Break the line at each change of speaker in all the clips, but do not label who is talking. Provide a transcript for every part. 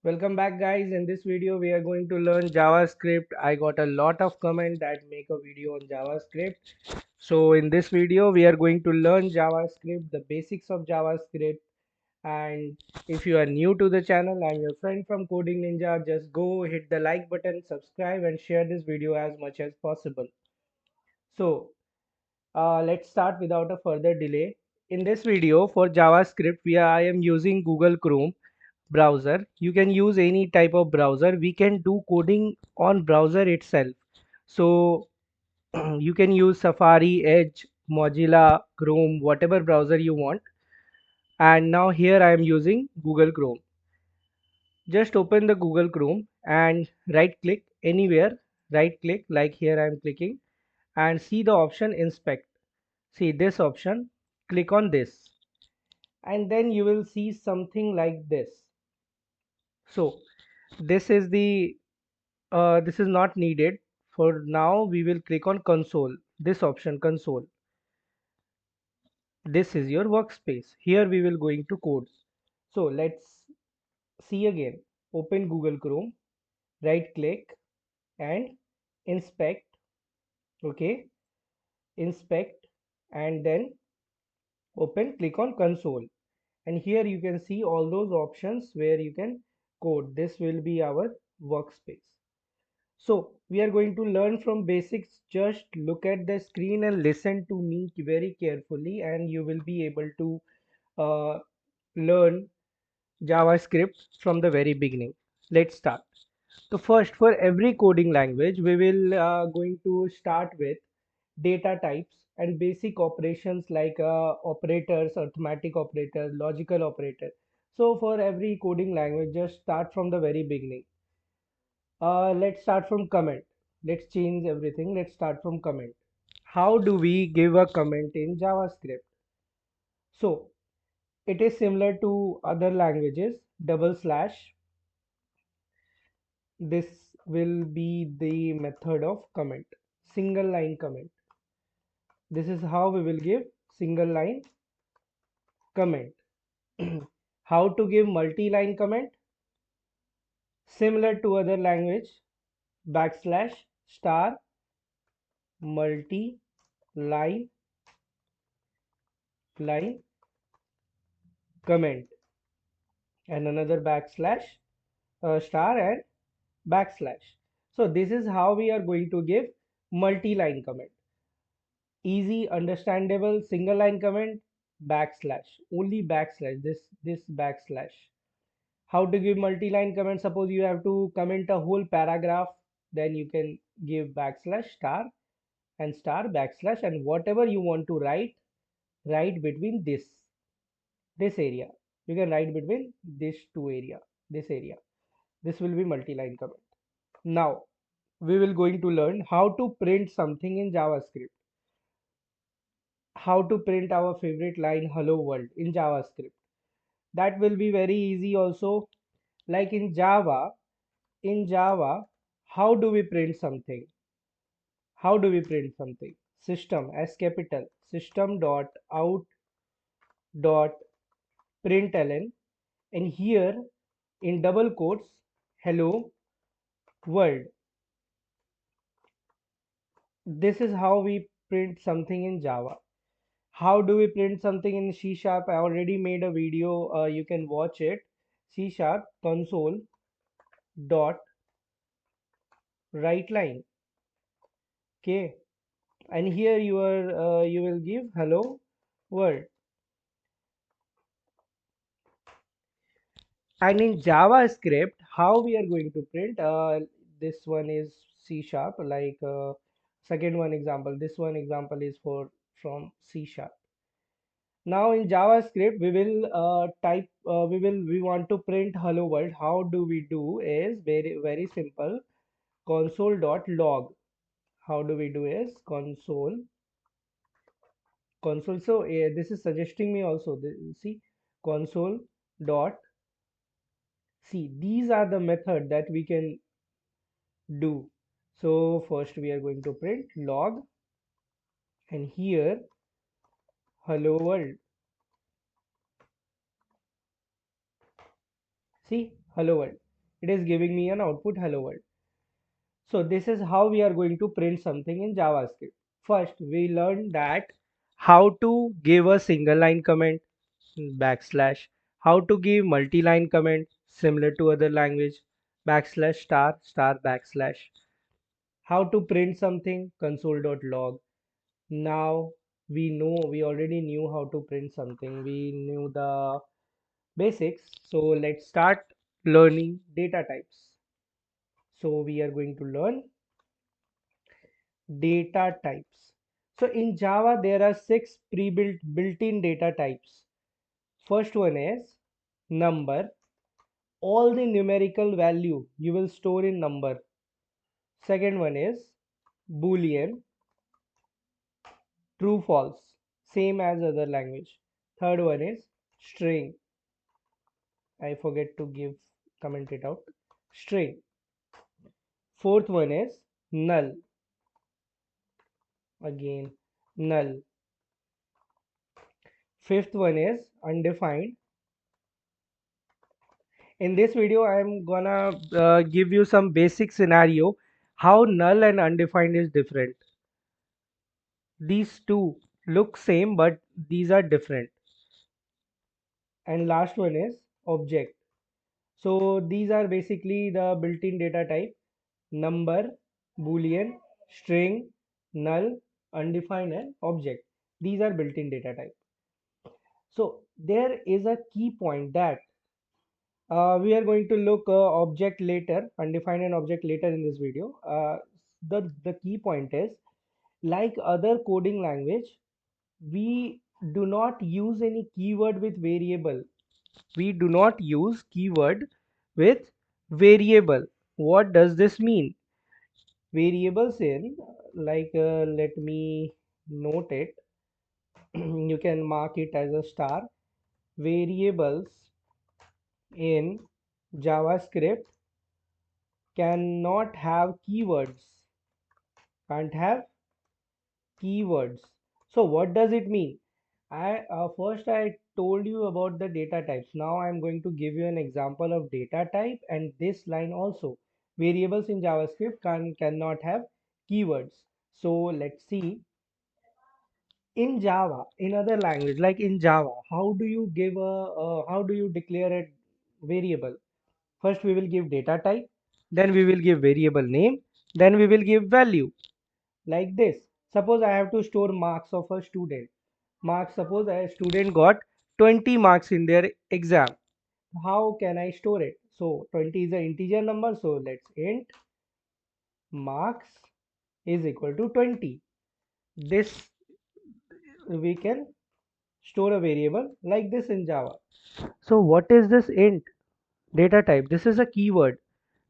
Welcome back guys. In this video we are going to learn JavaScript. I got a lot of comment that make a video on JavaScript. So in this video we are going to learn JavaScript, the basics of JavaScript. And if you are new to the channel, I'm your friend from Coding Ninja. Just go hit the like button, subscribe and share this video as much as possible. So let's start without a further delay. In this video for JavaScript I am using Google Chrome browser. You can use any type of browser. We can do coding on browser itself. So you can use Safari, Edge, Mozilla, Chrome, whatever browser you want. And now here I am using Google Chrome. Just open the Google Chrome and right click anywhere. Right click like here I am clicking and see the option inspect. See this option. Click on this and then you will see something like this. So this is the this is not needed. For now we will click on console, this option console. This is your workspace. Here we will going to codes. So let's see again. Open Google Chrome, right click and inspect. Okay, inspect and then open, click on console, and here you can see all those options where you can code. This will be our workspace. So we are going to learn from basics. Just look at the screen and listen to me very carefully and you will be able to uh, learn JavaScript from the very beginning. Let's start. So first, for every coding language we will going to start with data types and basic operations like operators, arithmetic operators, logical operator. So for every coding language just start from the very beginning. Let's start from comment. Let's change everything. Let's start from comment. How do we give a comment in JavaScript? So it is similar to other languages. Double slash. This will be the method of comment. Single line comment. This is how we will give single line comment. How to give multi-line comment? Similar to other language. Backslash star multi-line line comment and another backslash star and backslash. So this is how we are going to give multi-line comment. Easy, understandable, single line comment, backslash, only backslash, this backslash. How to give multi-line comment? Suppose you have to comment a whole paragraph, then you can give backslash star and star backslash, and whatever you want to write between this area. You can write between this two area, this area. This will be multi-line comment. Now we will going to learn how to print something in JavaScript. How to print our favorite line hello world in JavaScript. That will be very easy also. Like in Java, how do we print something? How do we print something? System as capital, system dot out dot println, and here in double quotes hello world. This is how we print something in Java. How do we print something in C sharp? I already made a video, you can watch it. C sharp console dot write line. Okay, and here you will give hello world. And in JavaScript, how we are going to print? This one is C sharp. Like second one example. This one example is for from C sharp. Now in JavaScript, we will type. We want to print hello world. How do we do? Is very simple. Console dot log. How do we do? Is console. So this is suggesting me also. See console dot. See, these are the method that we can do. So first we are going to print log and here hello world. See hello world. it is giving me an output hello world. So this is how we are going to print something in JavaScript. First, we learned that how to give a single line comment backslash, how to give multi-line comment similar to other language backslash star star backslash, how to print something console.log. Now we already knew how to print something. We knew the basics. So let's start learning data types. So we are going to learn data types. So in Java, there are six pre-built built-in data types. First one is number. All the numerical value you will store in number. Second one is Boolean, true, false, same as other language. Third one is string. I forget to give comment it out. String. Fourth one is null. Again, null. Fifth one is undefined. In this video, I'm gonna give you some basic scenario how null and undefined is different. These two look same, but these are different. And last one is object. So these are basically the built-in data type: number, boolean, string, null, undefined, and object. These are built-in data type. So there is a key point that we are going to look object later, undefined and object later in this video. The key point is, like other coding language, we do not use any keyword with variable. We do not use keyword with variable. What does this mean? Variables in, like, let me note it. You can mark it as a star. Variables in JavaScript cannot have keywords. Can't have keywords. So what does it mean? I told you about the data types. Now I'm going to give you an example of data type, and this line also. Variables in JavaScript cannot have keywords. So let's see. In Java, in other language like in Java, how do you give how do you declare a variable? First we will give data type, then we will give variable name, then we will give value. Like this, suppose I have to store marks of a student. Marks, suppose a student got 20 marks in their exam. How can I store it? So 20 is an integer number, so let's int marks is equal to 20. This, we can store a variable like this in Java. So what is this int data type? This is a keyword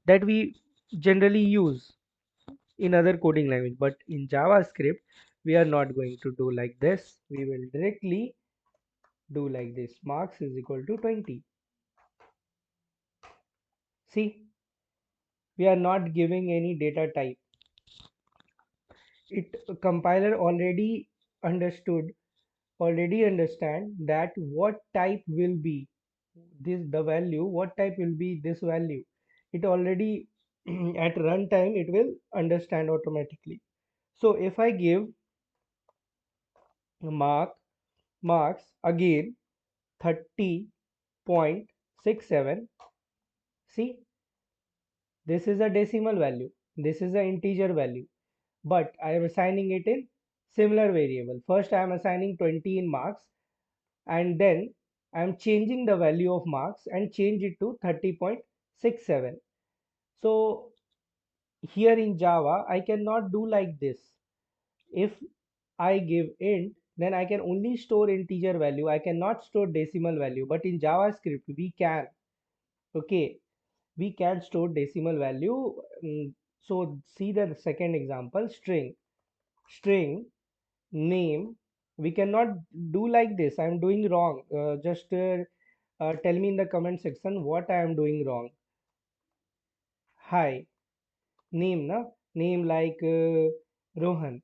that we generally use in other coding language, but in JavaScript we are not going to do like this. We will directly do like this: marks is equal to 20. See, we are not giving any data type. It compiler understood already understand that what type will be this, the value, what type will be this value. It already at runtime it will understand automatically. So if I give marks again 30.67, see, this is a decimal value, this is an integer value, but I am assigning it in similar variable. First I am assigning 20 in marks, and then I am changing the value of marks and change it to 30.67. So here in Java I cannot do like this. If I give int, then I can only store integer value, I cannot store decimal value. But in JavaScript we can. Okay, we can store decimal value. So see the second example: string name. We cannot do like this. I am doing wrong. Just tell me in the comment section what I am doing wrong. Hi, name, na, name like Rohan.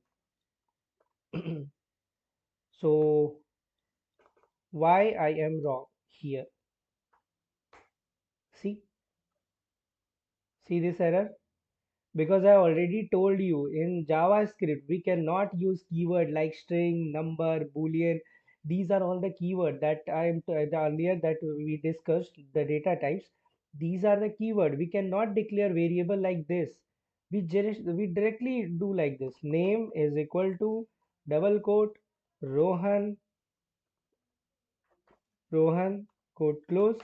So why I am wrong here? See, See this error? Because I already told you in JavaScript we cannot use keyword like string, number, boolean. These are all the keyword that the earlier that we discussed the data types. These are the keyword. We cannot declare variable like this. We directly do like this. Name is equal to double quote Rohan Rohan quote close.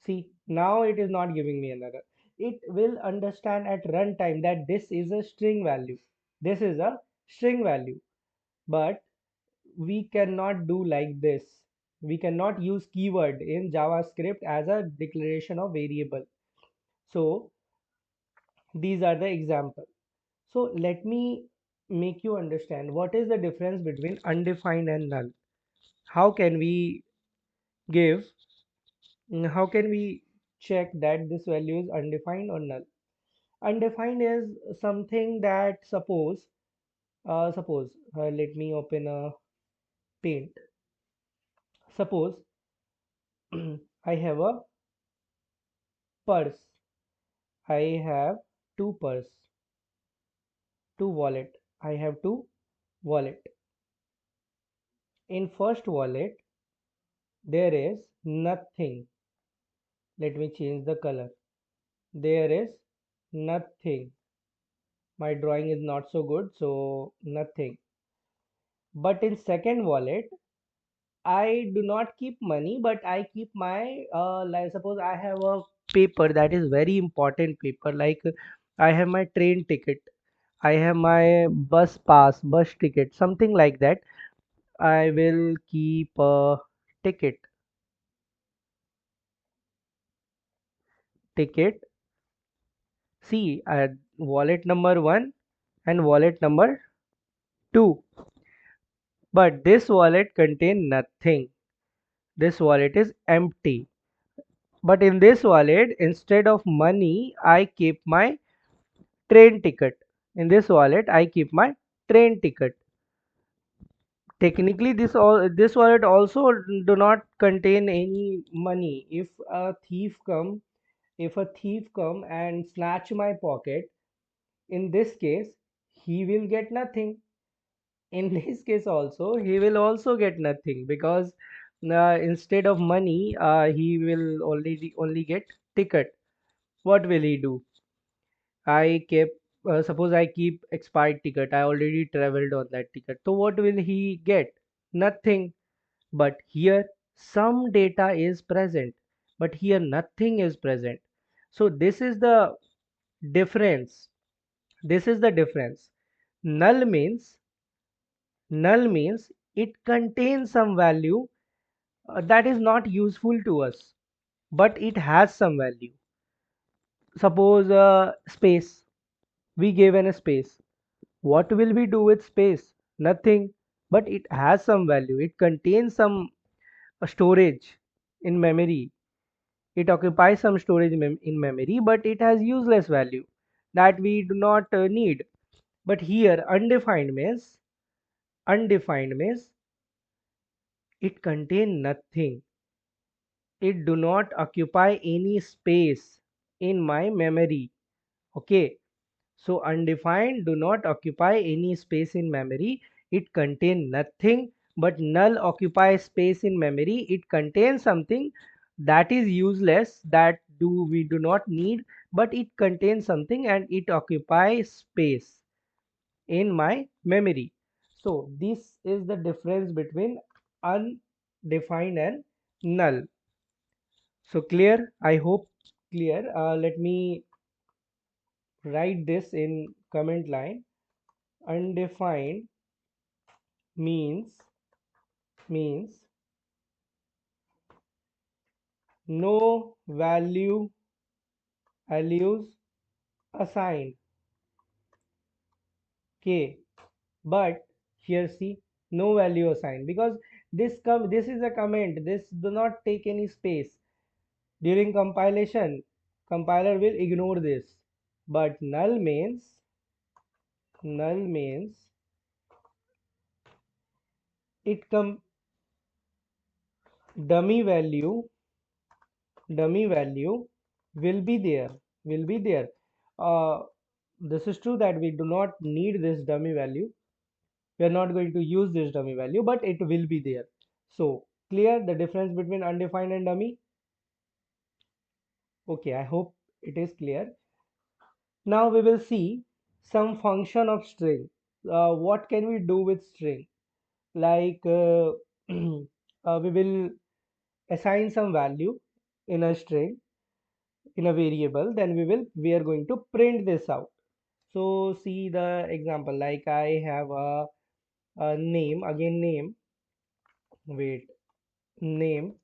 See, now it is not giving me an error. It will understand at runtime that this is a string value. This is a string value. But we cannot do like this. We cannot use keyword in JavaScript as a declaration of variable. So these are the examples. So let me make you understand what is the difference between undefined and null. How can we give, how can we check that this value is undefined or null? Undefined is something that suppose let me open a paint. Suppose I have a purse. I have two purse, two wallet. I have two wallet. In first wallet there is nothing. Let me change the color. There is nothing. My drawing is not so good, so nothing. But in second wallet I do not keep money, but I keep my like suppose I have a paper that is very important paper, like I have my train ticket, I have my bus pass, bus ticket, something like that. I will keep a ticket, ticket. See, wallet number one and wallet number two, but this wallet contain nothing. This wallet is empty. But in this wallet, instead of money, I keep my train ticket. In this wallet I keep my train ticket. Technically this wallet also do not contain any money. If a thief come and snatch my pocket, in this case he will get nothing. In this case also he will also get nothing, because instead of money he will only get ticket. What will he do? I kept suppose I keep expired ticket. I already traveled on that ticket. So what will he get? Nothing. But here some data is present. But here nothing is present. So this is the difference. This is the difference. Null means null means it contains some value that is not useful to us, but it has some value. Suppose space. We gave an a space. What will we do with space? Nothing. But it has some value. It contains some storage in memory. It occupies some storage in memory, but it has useless value that we do not need. But here undefined means it contain nothing. It do not occupy any space in my memory. Okay. So undefined do not occupy any space in memory. It contain nothing, but null occupies space in memory. It contains something that is useless, that we do not need, but it contains something and it occupies space in my memory. So this is the difference between undefined and null. So clear? I hope clear. Let me write this in comment line. Undefined means no values assigned. Okay, but here see, no value assigned, because this is a comment. This do not take any space. During compilation, compiler will ignore this. But null means it come dummy value dummy value will be there, will be there. uh, this is true that we do not need this dummy value. We are not going to use this dummy value, but it will be there. So clear the difference between undefined and dummy? Okay, I hope it is clear. Now we will see some function of string. What can we do with string? Like we will assign some value in a string, in a variable, then we are going to print this out. So see the example, like I have a name, again name, wait, name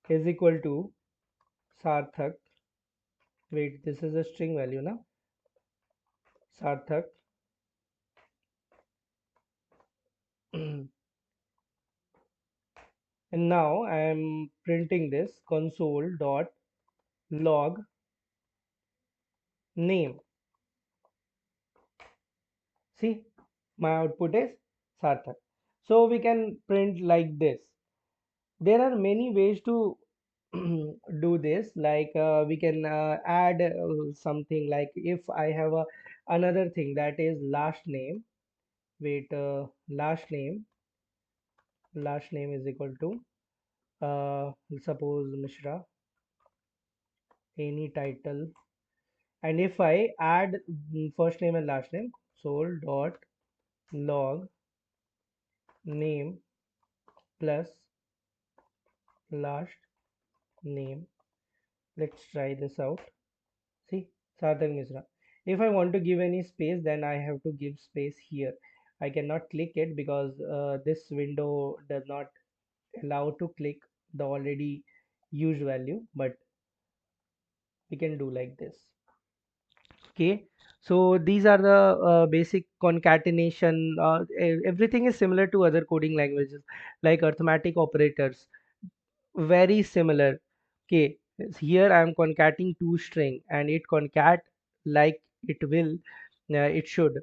is equal to Sarthak. Wait, this is a string value now. Sarthak. And now I am printing this console dot log name. See, my output is Sarthak. So we can print like this. There are many ways to do this, like we can add something, like if I have another thing that is last name. Wait, last name is equal to suppose Mishra, any title, and if I add first name and last name, sol dot log name plus last name. Let's try this out. See, Sarthak Misra. If I want to give any space, then I have to give space here. I cannot click it because this window does not allow to click the already used value, but we can do like this. Okay, so these are the basic concatenation. Everything is similar to other coding languages, like arithmetic operators, very similar. Okay, here I am concatenating two string and it concat like it should.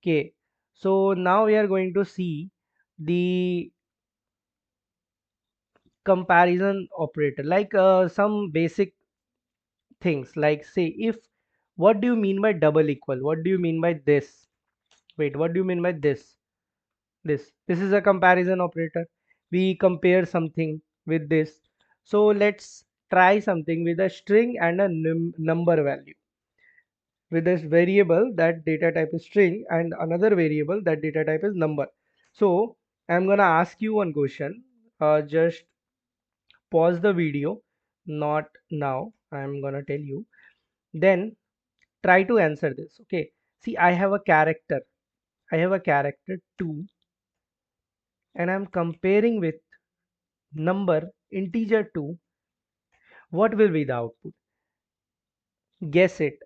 Okay, so now we are going to see the comparison operator, like some basic things, like say if, what do you mean by double equal, what do you mean by this, wait, what do you mean by this is a comparison operator. We compare something with this. So let's try something with a string and a number value, with this variable that data type is string and another variable that data type is number. So I'm gonna ask you one question. Just pause the video, not now, I'm gonna tell you, then try to answer this. Okay, see, I have a character 2 and I'm comparing with number integer 2. What will be the output? Guess it.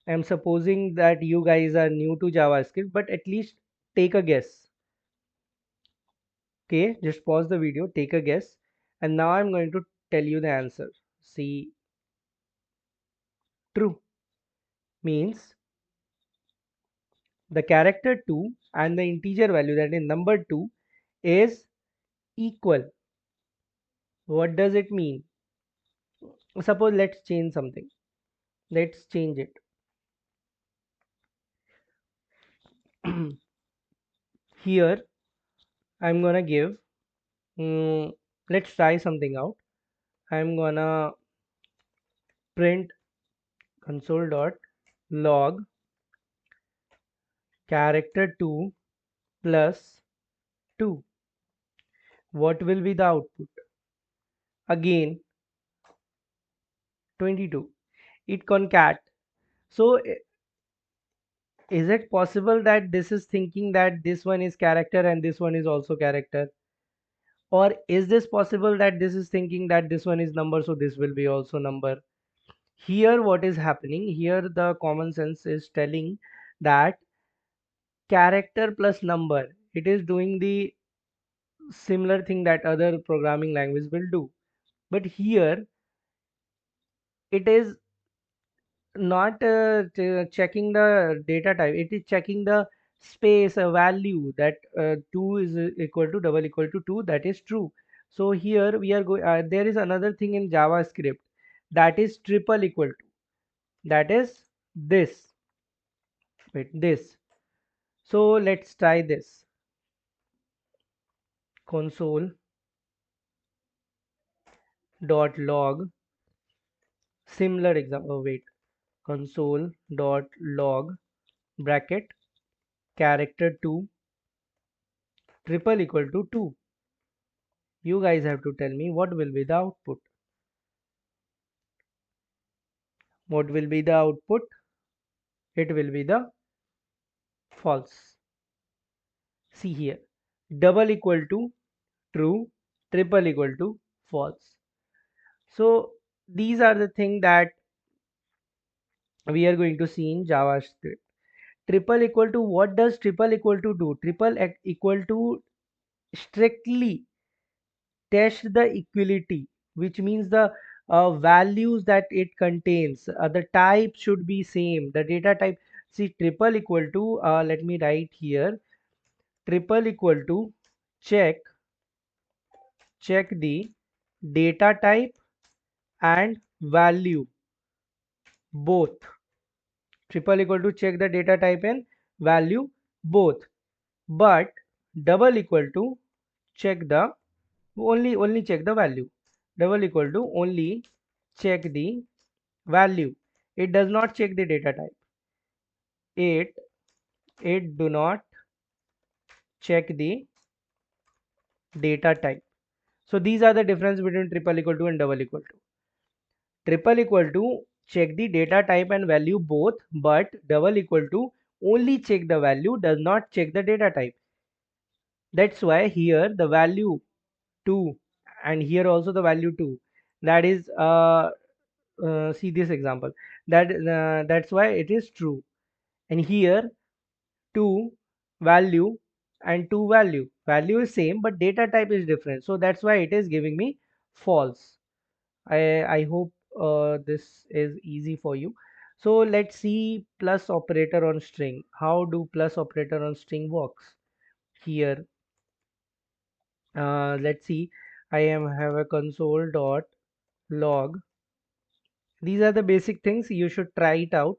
I'm supposing that you guys are new to JavaScript, but at least take a guess. Okay, just pause the video, take a guess, and now I'm going to tell you the answer. See, true means the character 2 and the integer value, that is number 2, is equal. What does it mean? Suppose let's change something. Let's change it. Here I'm gonna give, let's try something out. I'm gonna print console dot log character 2 plus 2. What will be the output? Again 22. It concat. So is it possible that this is thinking that this one is character and this one is also character? Or is this possible that this is thinking that this one is number, so this will be also number? Here what is happening, here the common sense is telling that character plus number, it is doing the similar thing that other programming language will do, but here it is not checking the data type, it is checking the space, a value that 2 is equal to double equal to 2, that is true. So here we are going, there is another thing in JavaScript that is triple equal to, that is this. Wait, this. So let's try this. Console dot log, similar example. Oh, wait, console dot log bracket character 2 triple equal to 2. You guys have to tell me what will be the output. What will be the output? It will be the false. See here, double equal to true, triple equal to false. So these are the things that we are going to see in JavaScript. Triple equal to, what does triple equal to do? Triple equal to strictly test the equality, which means the values that it contains. The type should be same. The data type. See, triple equal to, let me write here. Triple equal to check the data type and value both. Triple equal to check the data type and value both. But double equal to check the only check the value. Double equal to only check the value. It does not check the data type. It do not check the data type. So these are the difference between triple equal to and double equal to. Triple equal to check the data type and value both, but double equal to only check the value, does not check the data type. That's why here the value 2 and here also the value 2, that is see this example, that's why it is true. And here 2 value and 2 value is same but data type is different, so that's why it is giving me false. I hope this is easy for you. So let's see plus operator on string. How do plus operator on string works? Here let's see, I am have a console dot log. These are the basic things, you should try it out,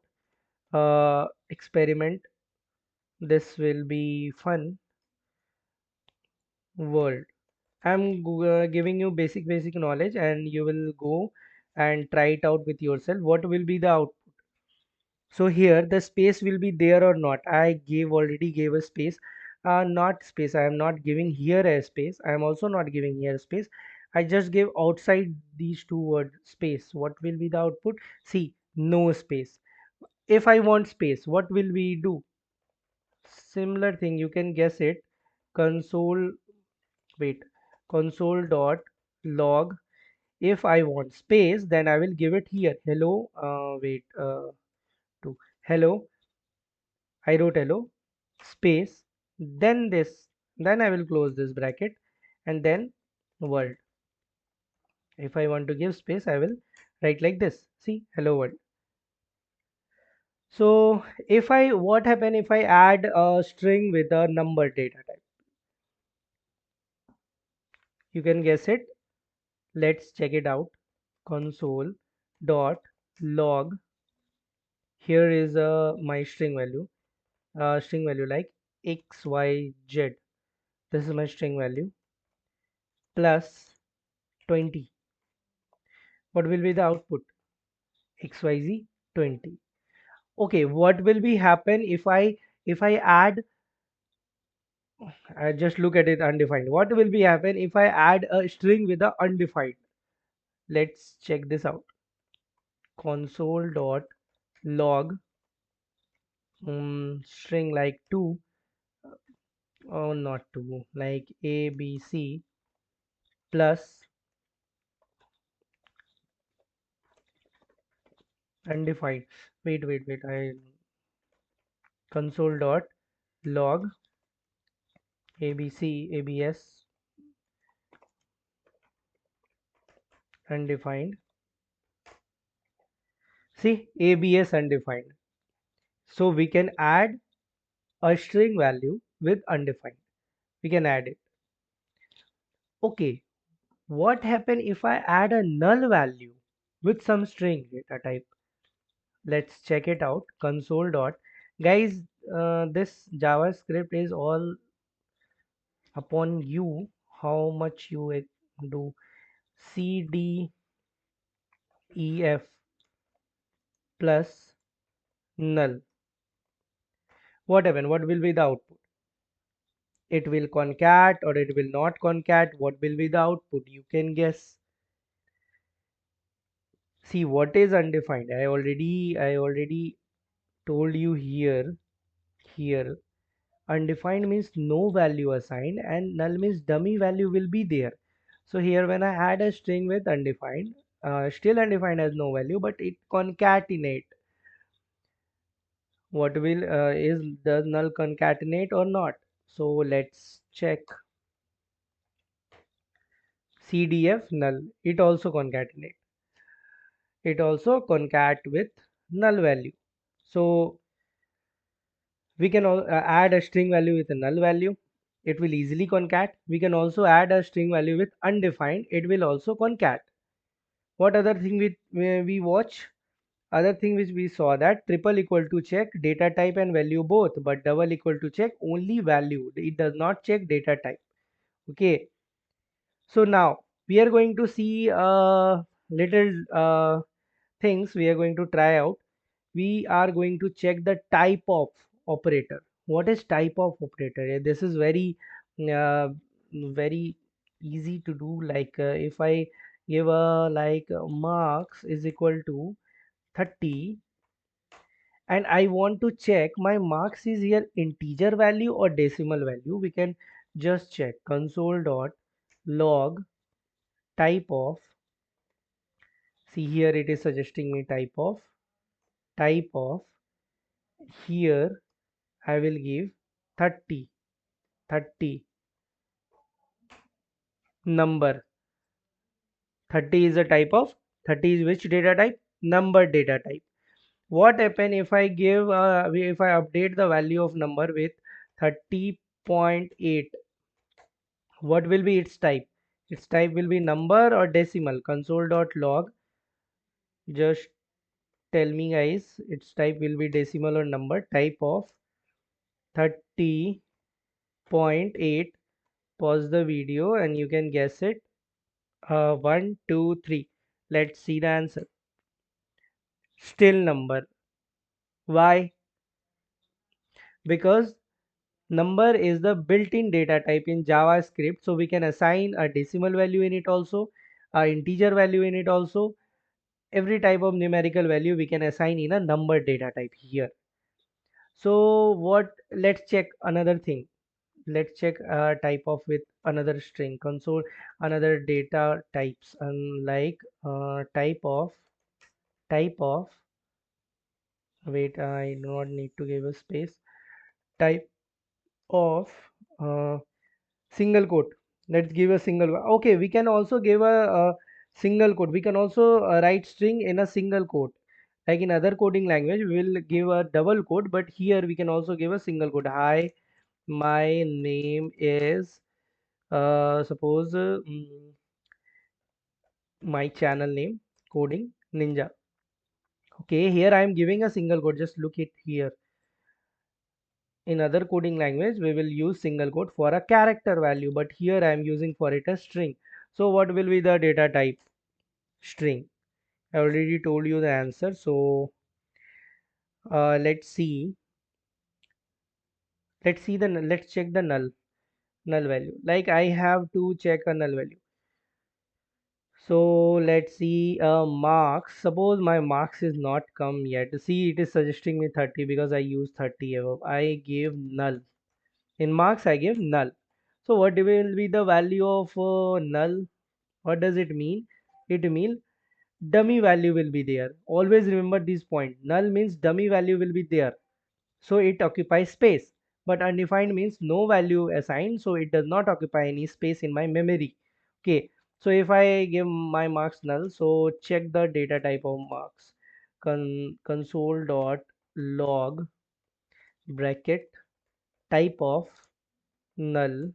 experiment. This will be fun. World, I'm giving you basic knowledge and you will go and try it out with yourself. What will be the output? So here the space will be there or not. I already gave a space. Not space, I am not giving here a space, I am also not giving here space. I just gave outside these two word space. What will be the output? See, no space. If I want space, what will we do? Similar thing, you can guess it. Console, wait, console dot log. If I want space, then I will give it here. Hello, wait, to hello. I wrote hello, space, then this, then I will close this bracket, and then world. If I want to give space, I will write like this. See, hello world. So if I, what happen if I add a string with a number data type? You can guess it. Let's check it out. Console dot log. Here is my string value. String value like XYZ. This is my string value plus 20. What will be the output? XYZ 20. Okay, what will be happen if I add, just look at it undefined. What will be happen if I add a string with a undefined? Let's check this out. Console dot log string like 2, oh not 2, like ABC plus undefined. Wait, I console dot log ABS undefined. See, ABS undefined. So we can add a string value with undefined. We can add it. Okay, what happen if I add a null value with some string data type? Let's check it out. Console dot Guys, this JavaScript is all upon you, how much you do. CDEF plus null. What happen? What will be the output? It will concat or it will not concat. What will be the output? You can guess. See what is undefined. I already told you here. Undefined means no value assigned and null means dummy value will be there. So here when I add a string with undefined, still undefined has no value, but it concatenate. What will does null concatenate or not? So let's check. CDF null, it also concatenate. It also concat with null value. So we can add a string value with a null value. It will easily concat. We can also add a string value with undefined. It will also concat. What other thing we watch? Other thing which we saw that triple equal to check data type and value both, but double equal to check only value. It does not check data type. Okay. So now we are going to see little things we are going to try out. We are going to check the type of operator. What is type of operator? This is very easy to do. Like if I give a like marks is equal to 30 and I want to check my marks is here integer value or decimal value, we can just check console dot log type of. See here it is suggesting me type of. Here I will give 30 30 number. 30 is a type of. 30 is which data type? Number data type. What happen if I give if I update the value of number with 30.8? What will be its type? Its type will be number or decimal. Console dot log, just tell me guys, its type will be decimal or number. Type of 30.8. Pause the video and you can guess it. 1 2 3. Let's see the answer. Still number. Why? Because number is the built-in data type in JavaScript, so we can assign a decimal value in it also, a integer value in it also. Every type of numerical value we can assign in a number data type here. So what, let's check another thing. Let's check type of with another string console, another data types, and like type of wait, I do not need to give a space. Type of uh, single quote. Let's give a single. Okay, we can also give a single quote. We can also write string in a single quote. Like in other coding language, we will give a double quote, but here we can also give a single quote. Hi, my name is suppose my channel name coding ninja. Okay, here I am giving a single quote. Just look it here. In other coding language, we will use single quote for a character value, but here I am using for it a string. So what will be the data type? String. I already told you the answer. So let's see. Let's check the null value. Like I have to check a null value. So let's see marks. Suppose my marks is not come yet. See, it is suggesting me 30 because I use 30 above. I gave null. In marks, I give null. So what will be the value of null? What does it mean? It means dummy value will be there. Always remember this point. Null means dummy value will be there. So it occupies space. But undefined means no value assigned. So it does not occupy any space in my memory. Okay. So if I give my marks null, so check the data type of marks. Console dot log bracket type of null.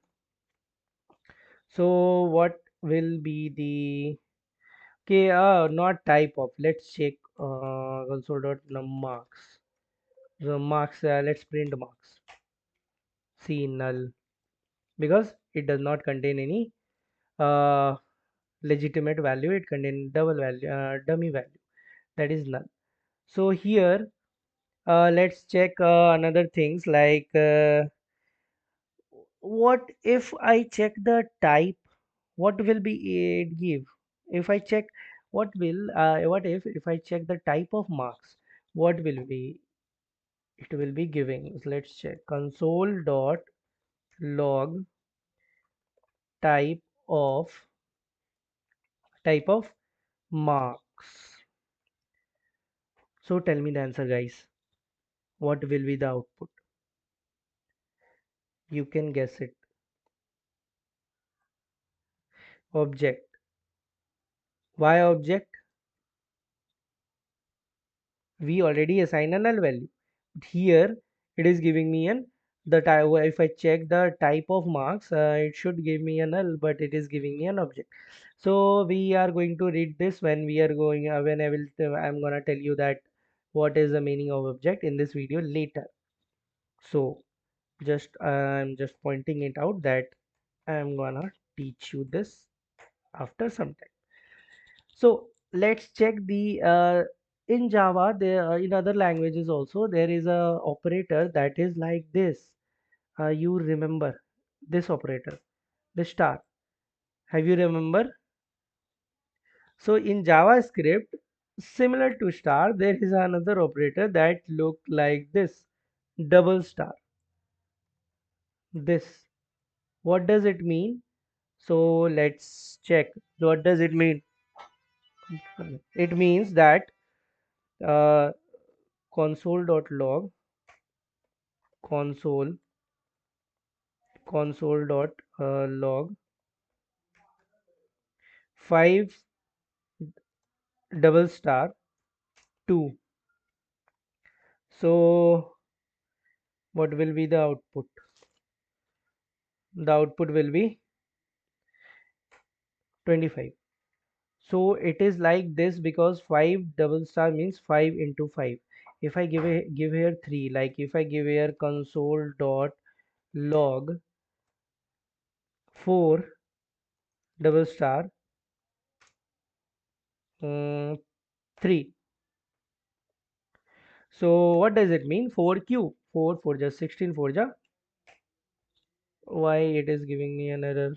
So what will be the okay not type of, let's check console dot num marks. So marks, let's print marks. See null, because it does not contain any uh, legitimate value. It contains double value, dummy value, that is null. So here let's check another things like what if I check the type, what will be it give? If I check, what if I check the type of marks, what will be it will be giving? So let's check console dot log type of type of marks. So tell me the answer, guys. What will be the output? You can guess it. Object. Why object? We already assign a null value. But here it is giving me an the type. If I check the type of marks, it should give me a null, but it is giving me an object. So we are going to read this when we are going when I'm gonna tell you that what is the meaning of object in this video later. So just I'm just pointing it out that I'm gonna teach you this after some time. So let's check the in Java. There in other languages also there is a operator that is like this. You remember this operator, the star. Have you remember? So in JavaScript, similar to star, there is another operator that look like this, double star. This. What does it mean? So let's check. What does it mean? It means that uh, console.log console console.log 5 double star 2. So what will be the output? The output will be 25. So it is like this because 5 double star means 5 into 5. If I give here 3, like if I give here console.log 4 double star 3. So what does it mean? 4q, 4 4 just 16, 4 ja. Why it is giving me an error?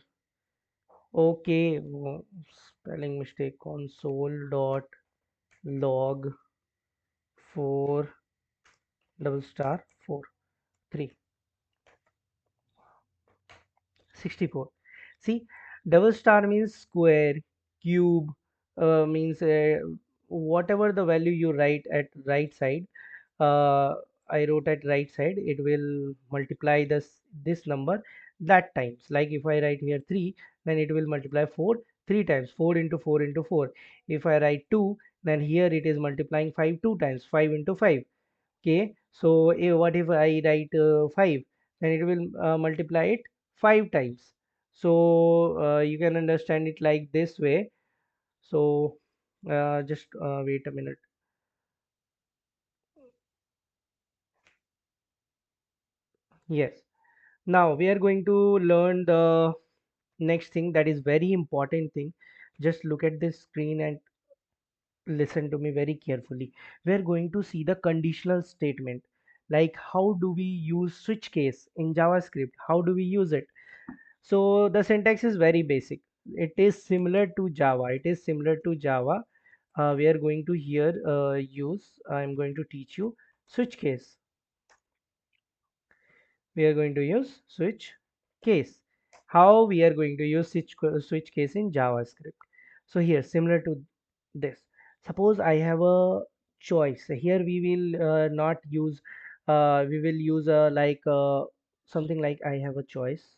Okay, spelling mistake. Console.log 4 double star 4 3 64. See, double star means square, cube, means whatever the value you write at right side. Uh, I wrote at right side, it will multiply this number that times. Like if I write here 3, then it will multiply 4 3 times, 4 into 4 into 4. If I write 2, then here it is multiplying 5 2 times, 5 into 5. Okay, so what if I write 5, then it will multiply it 5 times. So you can understand it like this way. So just wait a minute. Yes, now we are going to learn the next thing that is very important thing. Just look at this screen and listen to me very carefully. We are going to see the conditional statement, like how do we use switch case in JavaScript, how do we use it. So the syntax is very basic. It is similar to Java. It is similar to Java. We are going to here use. I'm going to teach you switch case. We are going to use switch case. How we are going to use switch case in JavaScript. So here, similar to this. Suppose I have a choice. Here we will not use. We will use like something like I have a choice.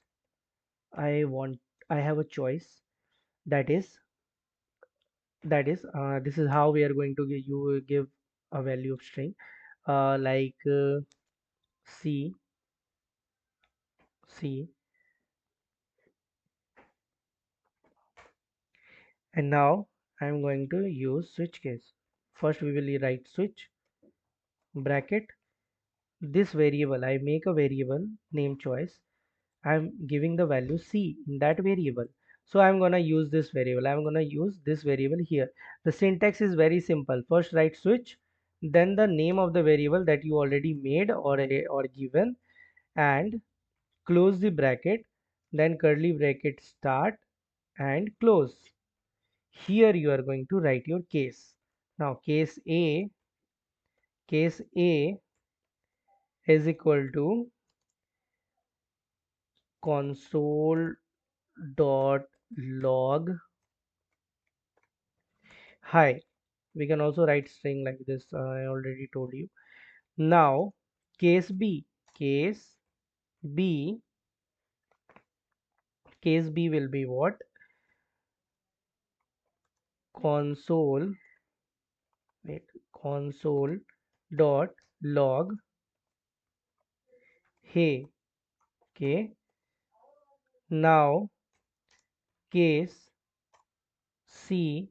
I want. I have a choice. That is this is how we are going to give a value of string like c c, and now I'm going to use switch case. First we will write switch bracket this variable, I make a variable name choice. I'm giving the value c in that variable. So I'm gonna use this variable. I'm gonna use this variable here. The syntax is very simple. First write switch, then the name of the variable that you already made or given, and close the bracket, then curly bracket start and close. Here you are going to write your case. Now case A is equal to console dot log hi. We can also write string like this. I already told you. Now case b case b will be what? Console, wait, console dot log hey. Okay. Now case c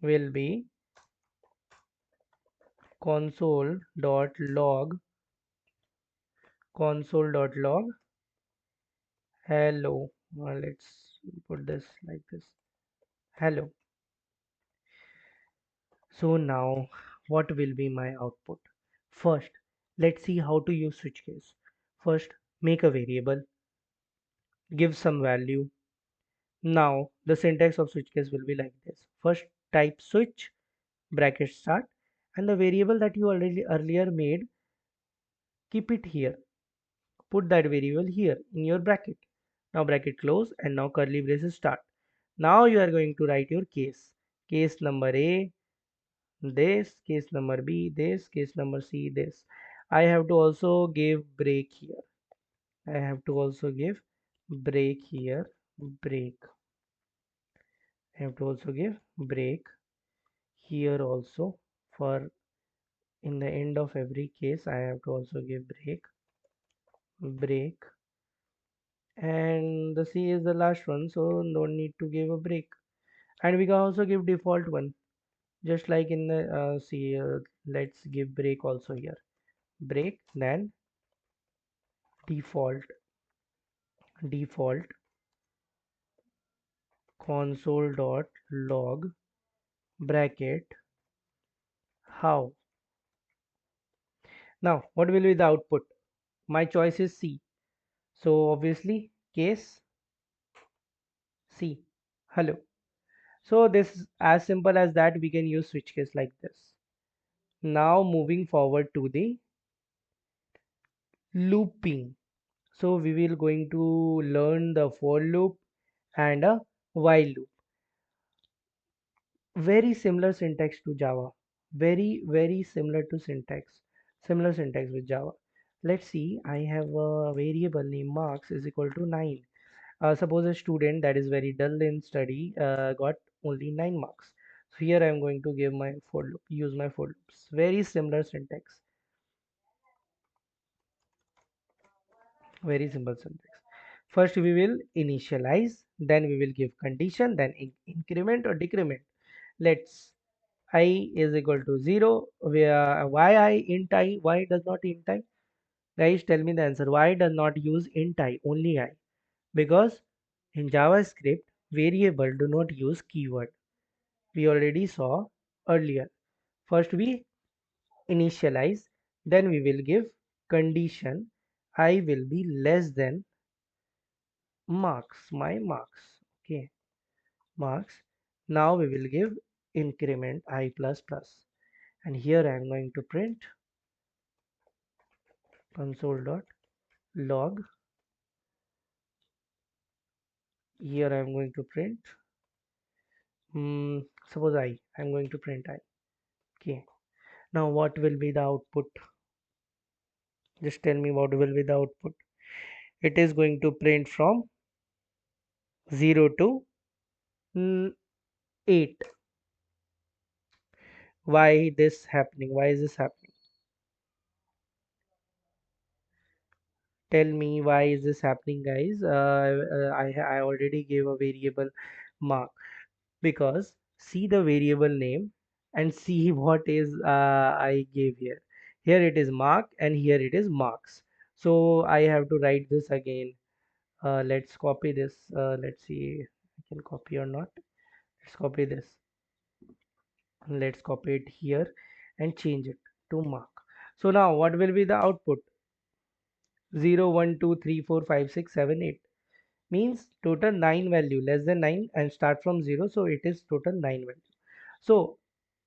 will be console dot log hello. Let's put this like this, hello. So now what will be my output? First, let's see how to use switch case. First, make a variable, give some value. Now the syntax of switch case will be like this. First, type switch bracket start, and the variable that you already earlier made, keep it here. Put that variable here in your bracket. Now bracket close, and now curly braces start. Now you are going to write your case. Case number A this, case number B this, case number C this. I have to also give break here. I have to also give break here, break. I have to also give break here also. For in the end of every case I have to also give break, and the C is the last one, so don't need to give a break. And we can also give default one, just like in the C. Let's give break also here, break, then default console dot log bracket how. Now what will be the output? My choice is C, so obviously case C, hello. So this is as simple as that. We can use switch case like this. Now moving forward to the looping. So we will going to learn the for loop and a while loop. Very similar syntax to Java. Very similar to similar syntax with Java. Let's see, I have a variable name marks is equal to 9. Suppose a student that is very dull in study got only 9 marks. So here I am going to give my for loop, use my for loops. Very similar syntax, very simple syntax. First we will initialize, then we will give condition, then increment or decrement. Let's I is equal to 0, where why I int I, why does not int I? Guys, tell me the answer. Why does not use int I, only I? Because in JavaScript variable do not use keyword. We already saw earlier. First we initialize, then we will give condition I will be less than marks, my marks. Okay, marks. Now we will give increment I plus plus, and here I am going to print console dot log. Here I am going to print suppose I'm going to print I. Okay, now what will be the output? Just tell me what will be the output. It is going to print from 0 to 8. Why this happening? Why is this happening? Tell me why is this happening, guys? I already gave a variable mark, because see the variable name and see what is I gave here. Here it is mark and here it is marks. So I have to write this again. Let's copy this. Let's see I can copy or not. Let's copy this. Let's copy it here and change it to mark. So now what will be the output? 0, 1, 2, 3, 4, 5, 6, 7, 8 means total 9 value, less than 9 and start from 0, so it is total 9 value. So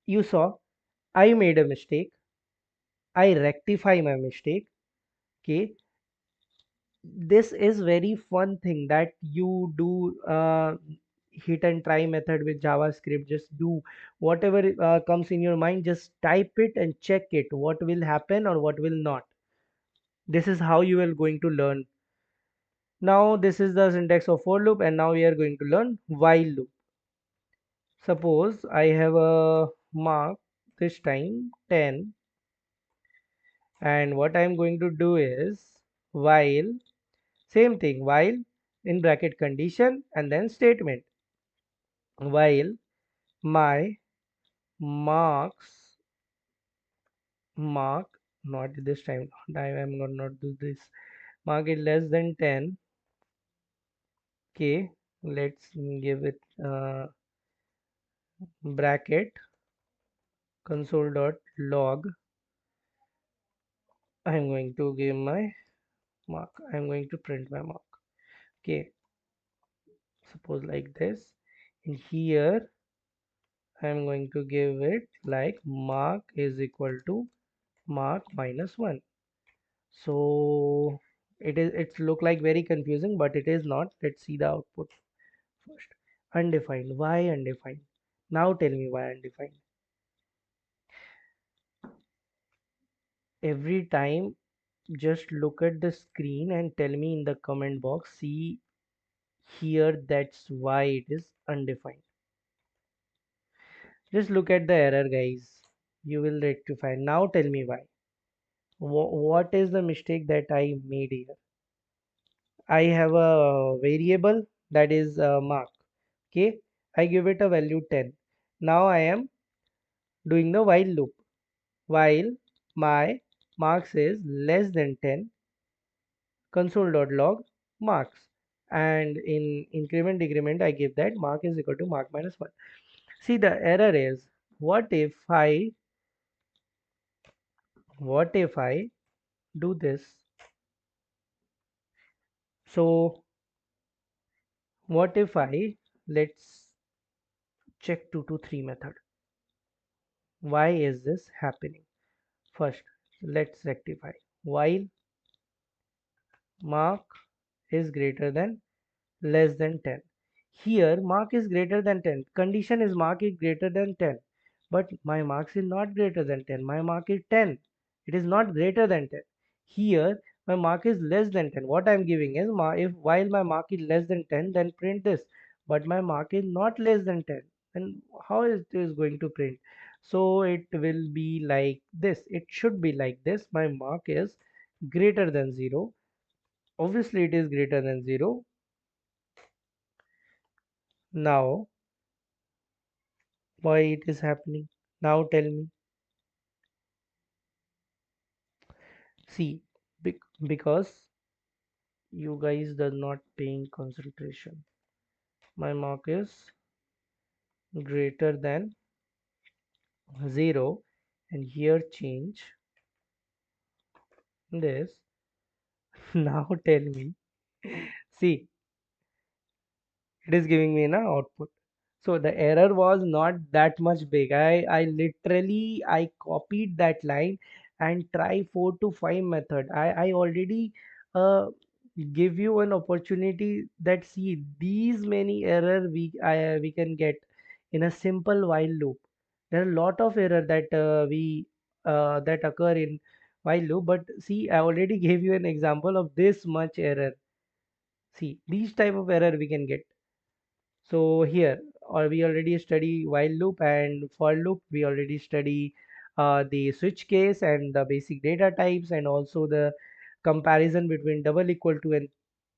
you saw I made a mistake, I rectify my mistake. Okay, this is very fun thing that you do. Hit and try method with JavaScript. Just do whatever comes in your mind, just type it and check it what will happen or what will not. This is how you are going to learn. Now this is the syntax of for loop, and now we are going to learn while loop. Suppose I have a mark this time 10, and what I am going to do is while, same thing, while in bracket condition and then statement, while my marks, mark, not this time, I am going not do this, mark is less than 10. Okay, let's give it bracket console dot log. I am going to give my mark, I am going to print my mark. Okay, suppose like this. And here I am going to give it like mark is equal to mark minus 1. So it's look like very confusing, but it is not. Let's see the output first. Undefined. Why undefined? Now tell me why undefined. Every time just look at the screen and tell me in the comment box. See here, that's why it is undefined. Just look at the error, guys. You will rectify. Now tell me why. What is the mistake that I made here? I have a variable that is mark. Okay, I give it a value 10. Now I am doing the while loop. While my marks is less than 10, console.log marks. And in increment decrement, I give that mark is equal to mark minus 1. See, the error is what if I do this? So what if I, let's check 2 to 3 method. Why is this happening? First, let's rectify. While mark is greater than less than 10. Here mark is greater than 10. Condition is mark is greater than 10. But my marks is not greater than 10. My mark is 10. It is not greater than 10. Here my mark is less than 10. What I am giving is if while my mark is less than 10, then print this. But my mark is not less than 10. Then how is this going to print? So it will be like this. It should be like this. My mark is greater than 0. Obviously it is greater than 0. Now why it is happening? Now tell me. See, because you guys does not paying concentration. My mark is greater than 0, and here change this. Now tell me. See, it is giving me an output. So the error was not that much big. I literally I copied that line and try 4 to 5 method. I already give you an opportunity that see these many error we can get in a simple while loop. There are a lot of error that we that occur in while loop, but see I already gave you an example of this much error. See these type of error we can get. So here, or we already study while loop and for loop. We already study the switch case and the basic data types, and also the comparison between double equal to and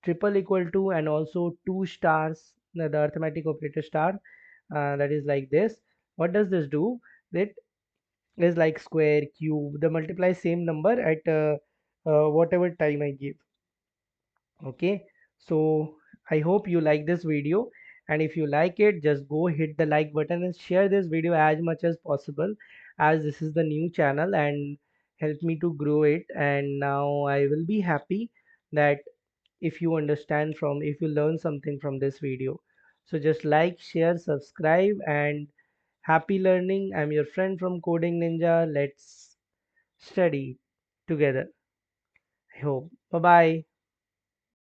triple equal to, and also two stars, the arithmetic operator star. That is like this. What does this do? That is like square, cube. The multiply same number at whatever time I give. Okay, so I hope you like this video, and if you like it, just go hit the like button and share this video as much as possible, as this is the new channel and help me to grow it. And now I will be happy that if you learn something from this video. So just like, share, subscribe, and happy learning. I'm your friend from Coding Ninja. Let's study together. I hope. Bye bye.